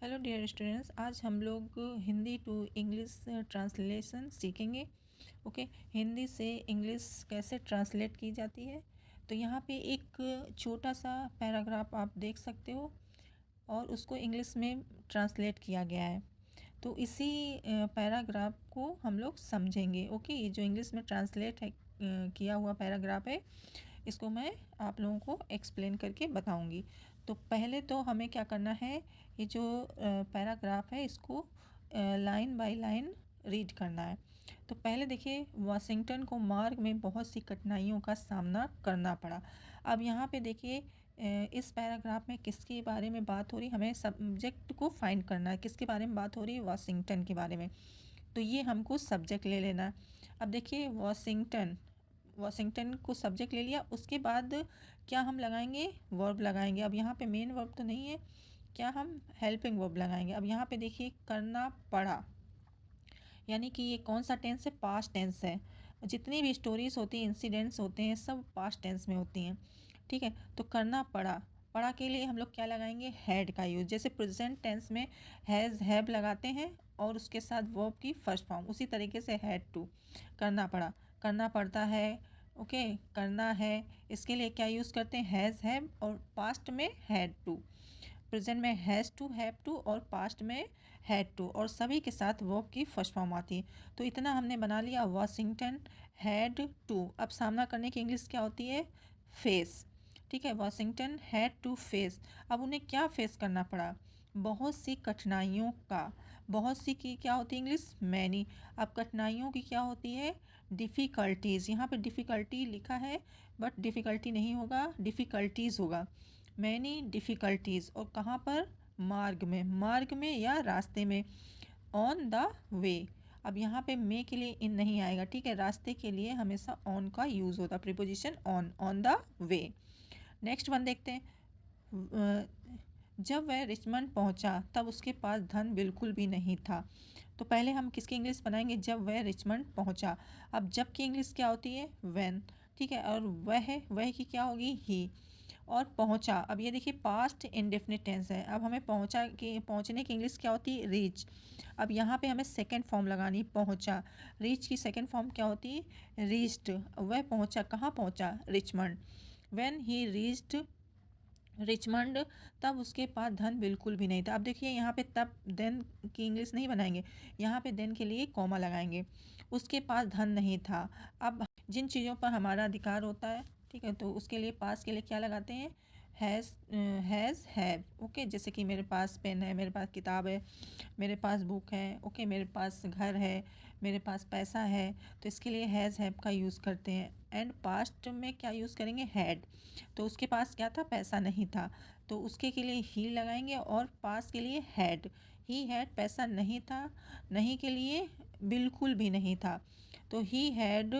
Hello dear students, आज हम लोग हिंदी टू इंग्लिश ट्रांसलेशन सीखेंगे। ओके, हिंदी से इंग्लिश कैसे ट्रांसलेट की जाती है। तो यहाँ पे एक छोटा सा पैराग्राफ आप देख सकते हो और उसको इंग्लिश में ट्रांसलेट किया गया है। तो इसी पैराग्राफ को हम लोग समझेंगे। ओके, ये जो इंग्लिश में ट्रांसलेट है किया हुआ पैराग्राफ है, इसको मैं आप लोगों को एक्सप्लेन करके बताऊंगी। तो पहले तो हमें क्या करना है, ये जो पैराग्राफ है इसको लाइन बाय लाइन रीड करना है। तो पहले देखिए, वाशिंगटन को मार्ग में बहुत सी कठिनाइयों का सामना करना पड़ा। अब यहाँ पे देखिए, इस पैराग्राफ में किसके बारे में बात हो रही, हमें सब्जेक्ट को फाइंड करना है। किसके बारे में बात हो रही है? वाशिंगटन के बारे में। तो ये हमको सब्जेक्ट ले लेना है। अब देखिए, वाशिंगटन को सब्जेक्ट ले लिया, उसके बाद क्या हम लगाएंगे? वर्ब लगाएंगे। अब यहाँ पे मेन वर्ब तो नहीं है, क्या हम हेल्पिंग वर्ब लगाएंगे। अब यहाँ पे देखिए, करना पड़ा, यानी कि ये कौन सा टेंस है? पास्ट टेंस है। जितनी भी स्टोरीज होती हैं, इंसिडेंट्स होते हैं, सब पास्ट टेंस में होती हैं। ठीक है, तो करना पड़ा, पड़ा के लिए हम लोग क्या लगाएंगे? हैड का यूज़। जैसे प्रेजेंट टेंस में हैज़ हैव लगाते हैं और उसके साथ वर्ब की फर्स्ट फॉर्म, उसी तरीके से हैड टू, करना पड़ा, करना पड़ता है। ओके, करना है, इसके लिए क्या यूज़ करते हैं? हैज़ हैव, और पास्ट में हैड टू। प्रेजेंट में हैज़ टू, हैव टू, और पास्ट में हैड टू, और सभी के साथ वर्ब की फर्स्ट फॉर्म आती है। तो इतना हमने बना लिया, वाशिंगटन हैड टू। अब सामना करने की इंग्लिश क्या होती है? फेस। ठीक है, वाशिंगटन हैड टू फेस। अब उन्हें क्या फेस करना पड़ा? बहुत सी कठिनाइयों का। बहुत सी की क्या होती है इंग्लिश? मैनी। अब कठिनाइयों की क्या होती है? डिफ़िकल्टीज़। यहाँ पे डिफ़िकल्टी लिखा है बट डिफ़िकल्टी नहीं होगा, डिफ़िकल्टीज़ होगा। Many difficulties. और कहाँ पर? मार्ग में, मार्ग में या रास्ते में। On the way. अब यहाँ पे मे के लिए इन नहीं आएगा। ठीक है, रास्ते के लिए हमेशा ऑन का यूज़ होता है, preposition on, on the way. Next one देखते हैं। जब वह रिचमंड पहुंचा तब उसके पास धन बिल्कुल भी नहीं था। तो पहले हम किसकी इंग्लिश बनाएंगे? जब वह रिचमंड पहुंचा। अब जब की इंग्लिश क्या होती है? व्हेन। ठीक है, और वह की क्या होगी? ही। और पहुंचा, अब ये देखिए पास्ट इंडेफिनिट टेंस है। अब हमें पहुंचने की इंग्लिश क्या होती है? रीच। अब यहाँ पे हमें सेकंड फॉर्म लगानी, पहुंचा। रीच की सेकंड फॉर्म क्या होती है? रीच्ड। वह पहुंचा, कहाँ पहुंचा? Richmond. When he reached Richmond, तब उसके पास धन बिल्कुल भी नहीं था। अब देखिए यहाँ पे तब देन की इंग्लिश नहीं बनाएंगे, यहाँ पे देन के लिए कॉमा लगाएंगे। उसके पास धन नहीं था। अब जिन चीज़ों पर हमारा अधिकार होता है, ठीक है, तो उसके लिए पास के लिए क्या लगाते हैं? Has have. ओके, जैसे कि मेरे पास पेन है, मेरे पास किताब है, मेरे पास बुक है, ओके, मेरे पास घर है, मेरे पास पैसा है। तो इसके लिए हैज़ हैव का यूज़ करते हैं। एंड पास्ट में क्या यूज़ करेंगे? हैड। तो उसके पास क्या था? पैसा नहीं था, तो उसके के लिए ही लगाएंगे, और पास के लिए हैड। ही हैड, पैसा नहीं था, नहीं के लिए बिल्कुल भी नहीं था, तो he had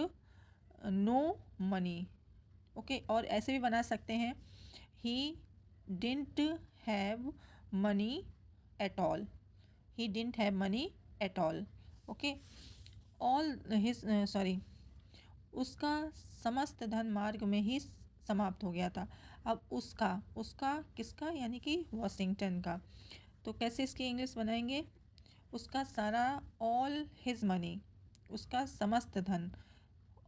no money. Okay, और ऐसे भी बना सकते हैं, he didn't have money at all. He didn't have money at all. Okay, all his sorry, उसका समस्त धन मार्ग में ही समाप्त हो गया था। अब उसका, उसका किसका? यानी कि वॉशिंगटन का। तो कैसे इसकी इंग्लिश बनाएंगे? उसका सारा, ऑल हिज मनी, उसका समस्त धन।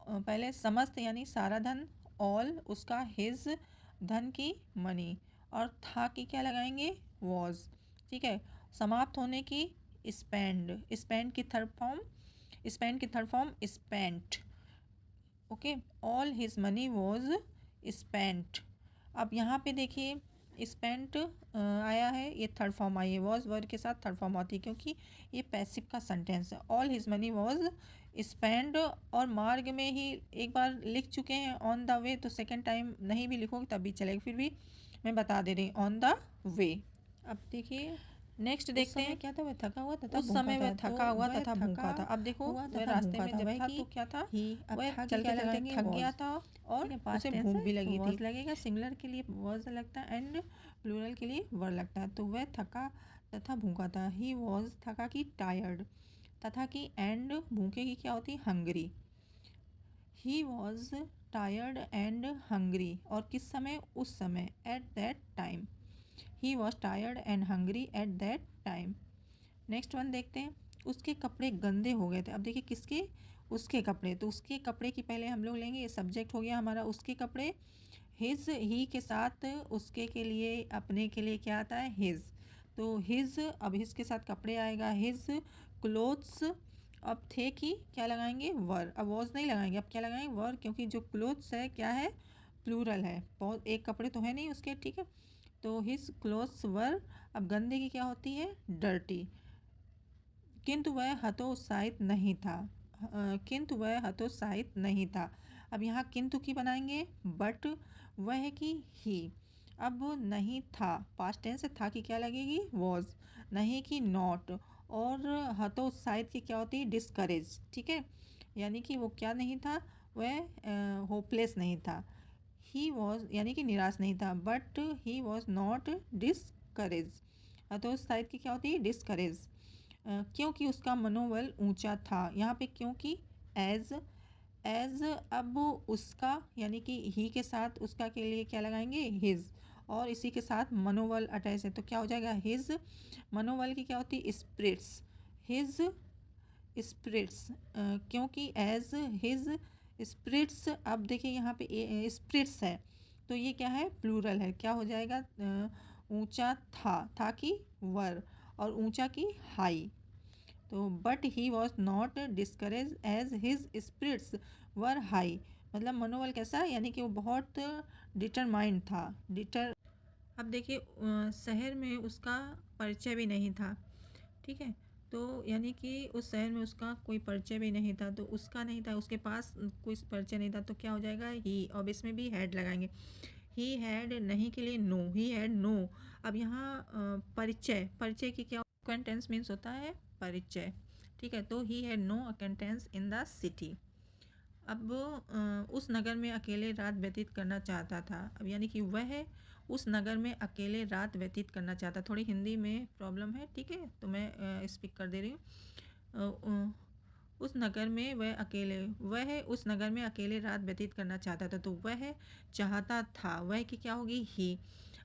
पहले समस्त यानी सारा धन, ऑल उसका, हिज धन की, मनी, और था की क्या लगाएंगे? वॉज। ठीक है, समाप्त होने की, स्पेंड। स्पेंड की थर्ड फॉर्म, स्पेंड की third form spent. Okay, all his money was spent. अब यहाँ पे देखिए, स्पेंट आया है, ये थर्ड फॉर्म आई है, वॉज वर्ड के साथ थर्ड फॉर्म आती है, क्योंकि ये पैसिव का सेंटेंस है। All his money was spend, और मार्ग में ही एक बार लिख चुके हैं ऑन द वे, तो सेकेंड टाइम नहीं भी लिखोगे तब भी चलेगा, फिर भी मैं बता दे रही, ऑन द वे। अब देखिए नेक्स्ट देखते हैं, क्या था? वह थका हुआ तथा उस समय वह थका हुआ तथा भूखा था। अब देखो, वह रास्ते में जब था तो क्या था? वह चलते चलते थक गया था और उसे भूख भी लगी थी। लगेगा, सिंगुलर के लिए वॉज लगता है एंड प्लूरल के लिए वर लगता है। तो वह थका तथा भूखा था। ही वॉज, थका की टायर्ड, तथा की एंड भूखे की क्या होती है? Hungry. He was tired and hungry, और किस समय? उस समय, at that time. He was tired and hungry at that time. Next one देखते हैं, उसके कपड़े गंदे हो गए थे। अब देखिए किसके, उसके कपड़े, तो उसके कपड़े की पहले हम लोग लेंगे, ये सब्जेक्ट हो गया हमारा उसके कपड़े। हिज, ही के साथ उसके के लिए, अपने के लिए क्या आता है, हिज। तो हिज, अब हिज के साथ कपड़े आएगा, हिज क्लोथ्स। अब थे कि क्या लगाएंगे, वर। अब वॉज नहीं लगाएंगे, अब क्या लगाएंगे, वर, क्योंकि जो क्लोथ्स है क्या है, प्लूरल है, बहुत एक कपड़े तो है नहीं उसके, ठीक है। तो हिज क्लोथ्स वर। अब गंदे की क्या होती है, डर्टी। किंतु वह हतोत्साहित नहीं था, किंतु वह हतोत्साहित नहीं था। अब यहाँ किंतु की बनाएंगे बट, वह की ही। अब नहीं था, पास्ट टेंस से, था की क्या लगेगी, वॉज। नहीं की नॉट, और हतोत्साहित की क्या होती है, डिस्करेज, ठीक है। यानी कि वो क्या नहीं था, वह होपलेस नहीं था। ही वॉज यानी कि निराश नहीं था, but he was not discourage. हतोत्साहित की क्या होती है, डिस्करेज। क्योंकि उसका मनोबल ऊंचा था, यहाँ पे क्योंकि एज, एज। अब उसका यानी कि ही के साथ उसका के लिए क्या लगाएंगे, हिज, और इसी के साथ मनोबल अटैच है तो क्या हो जाएगा, हिज। मनोबल की क्या होती है, स्पिरिट्स, हिज स्पिरिट्स। क्योंकि एज हिज स्पिरिट्स। अब देखिए यहाँ पे स्पिरिट्स है तो ये क्या है, प्लूरल है, क्या हो जाएगा, ऊंचा था कि वर, और ऊंचा की हाई। तो but he was not discourage as his spirits were high. मतलब मनोबल कैसा, यानी कि वो बहुत डिटरमाइंड था, डिटर। अब देखिए शहर में उसका परिचय भी नहीं था, ठीक है। तो यानी कि उस शहर में उसका कोई परिचय भी नहीं था, तो उसका नहीं था, उसके पास कोई परिचय नहीं था, तो क्या हो जाएगा, ही। अब इसमें भी हैड लगाएंगे, ही हैड, नहीं के लिए नो, ही हैड नो। अब यहाँ परिचय, परिचय की क्या, अक्वेंटेंस मीन्स होता है परिचय, ठीक है। तो he had no acquaintance in the city. अब उस नगर में अकेले रात व्यतीत करना चाहता था। अब यानी कि वह उस नगर में अकेले रात व्यतीत करना चाहता। थोड़ी हिंदी में प्रॉब्लम है, ठीक है, तो मैं स्पीक कर दे रही हूँ। उस नगर में वह उस नगर में अकेले रात व्यतीत करना चाहता था, तो वह चाहता था, वह की क्या होगी, ही।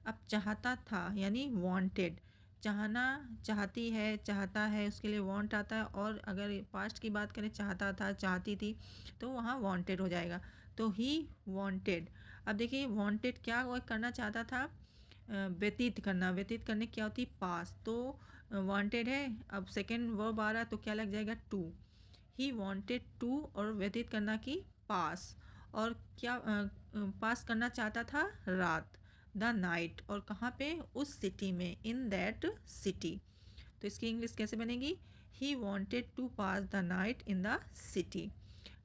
अब चाहता था यानी वांटेड, चाहना, चाहती है, चाहता है, उसके लिए वांट आता है, और अगर पास्ट की बात करें, चाहता था, चाहती थी, तो वहाँ वांटेड हो जाएगा। तो ही वांटेड। अब देखिए वांटेड क्या वो करना चाहता था, व्यतीत करना, व्यतीत करने क्या होती, पास। तो वांटेड है, अब सेकेंड वर्ब आ रहा तो क्या लग जाएगा, टू। ही वॉन्टेड टू, और व्यतीत करना की पास, और क्या पास करना चाहता था, रात, द नाइट, और कहाँ पे, उस सिटी में, इन दैट सिटी। तो इसकी इंग्लिश कैसे बनेगी, he wanted to pass the night in the city.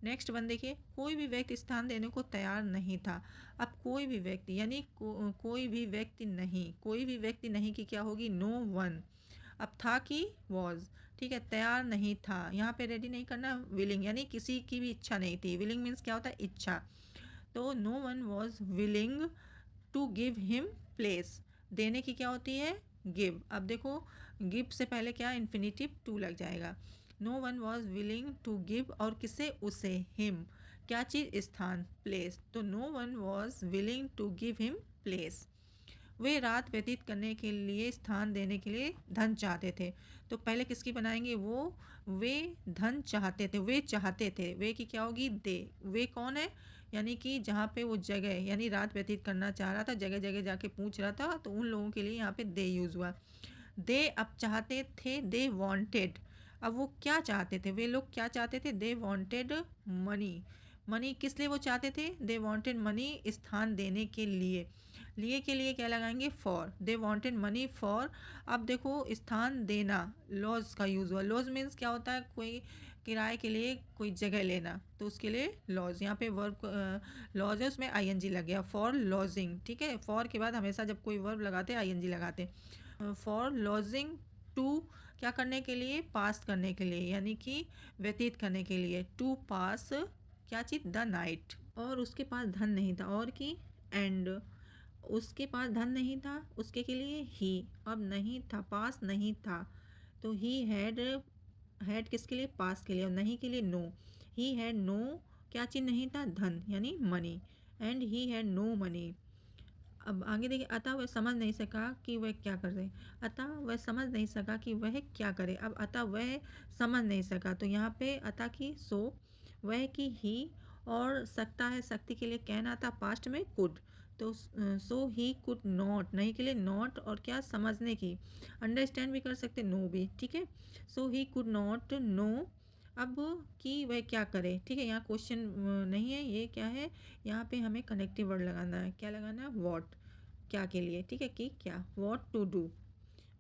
Next one देखिए, कोई भी व्यक्ति स्थान देने को तैयार नहीं था। अब कोई भी व्यक्ति यानी कोई भी व्यक्ति नहीं, कोई भी व्यक्ति नहीं की क्या होगी, नो वन। अब था कि वॉज, ठीक है, तैयार नहीं था, यहाँ पे रेडी नहीं करना, विलिंग, यानी किसी की भी इच्छा नहीं थी। विलिंग मीन्स क्या होता है, इच्छा। तो no one was willing to give him place. देने की क्या होती है, गिव। अब देखो गिव से पहले क्या, इन्फिनिटिव टू लग जाएगा। No one was willing to give, और किसे, उसे, हिम, क्या चीज़, स्थान, प्लेस। तो no one was willing to give him place. वे रात व्यतीत करने के लिए, स्थान देने के लिए धन चाहते थे। तो पहले किसकी बनाएंगे, वो, वे धन चाहते थे, वे चाहते थे, वे की क्या होगी, दे। वे कौन है, यानी कि जहाँ पे वो जगह, यानी रात व्यतीत करना चाह रहा था, जगह जगह जाके पूछ रहा था, तो उन लोगों के लिए यहाँ पे दे यूज़ हुआ। दे अब चाहते थे, दे वॉन्टेड। अब वो क्या चाहते थे, वे लोग क्या चाहते थे, दे वॉन्टेड मनी। मनी किस लिए वो चाहते थे, दे वॉन्टेड मनी, स्थान देने के लिए। लिए के लिए क्या लगाएंगे, for. They wanted money for. अब देखो स्थान देना, लॉज का यूज़ हुआ। लॉज मीन्स क्या होता है, कोई किराए के लिए कोई जगह लेना, तो उसके लिए लॉज। यहाँ पे वर्ब लॉज है, उसमें आईएनजी लग गया, फॉर लॉजिंग, ठीक है। फॉर के बाद हमेशा जब कोई वर्ब लगाते हैं आईएनजी लगाते हैं। फॉर लॉजिंग, टू क्या करने के लिए, पास करने के लिए, यानी कि व्यतीत करने के लिए, टू पास क्या चीज़, द नाइट। और उसके पास धन नहीं था, और की, एंड उसके पास धन नहीं था, उसके के लिए ही। अब नहीं था, पास नहीं था, तो ही हैड, हैड किसके लिए, पास के लिए, और नहीं के लिए नो। ही हैड नो, क्या चीज़ नहीं था, धन यानी money, and he had no money. अब आगे देखिए, अतः वह समझ नहीं सका कि वह क्या करे। अतः वह समझ नहीं सका कि वह क्या करे। अब अतः वह समझ नहीं सका, तो यहाँ पे अतः की सो, वह की ही, और सकता है शक्ति के लिए कैन आता, पास्ट में कुड। तो सो ही कुड नॉट, नहीं के लिए नॉट, और क्या समझने की, अंडरस्टैंड भी कर सकते, नो भी, ठीक है। सो ही कुड नॉट नो, अब कि वह क्या करे, ठीक है। यहाँ क्वेश्चन नहीं है, ये क्या है, यहाँ पे हमें कनेक्टिव वर्ड लगाना है। क्या लगाना है, वॉट, क्या के लिए, ठीक है, कि क्या, वॉट टू डू।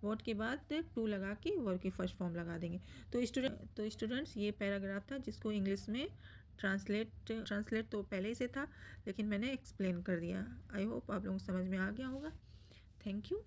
वॉट के बाद टू लगा के वर्ब की फर्स्ट फॉर्म लगा देंगे। तो स्टूडेंट्स ये पैराग्राफ था जिसको इंग्लिश में ट्रांसलेट तो पहले ही से था, लेकिन मैंने एक्सप्लेन कर दिया। आई होप आप लोगों को समझ में आ गया होगा। Thank you.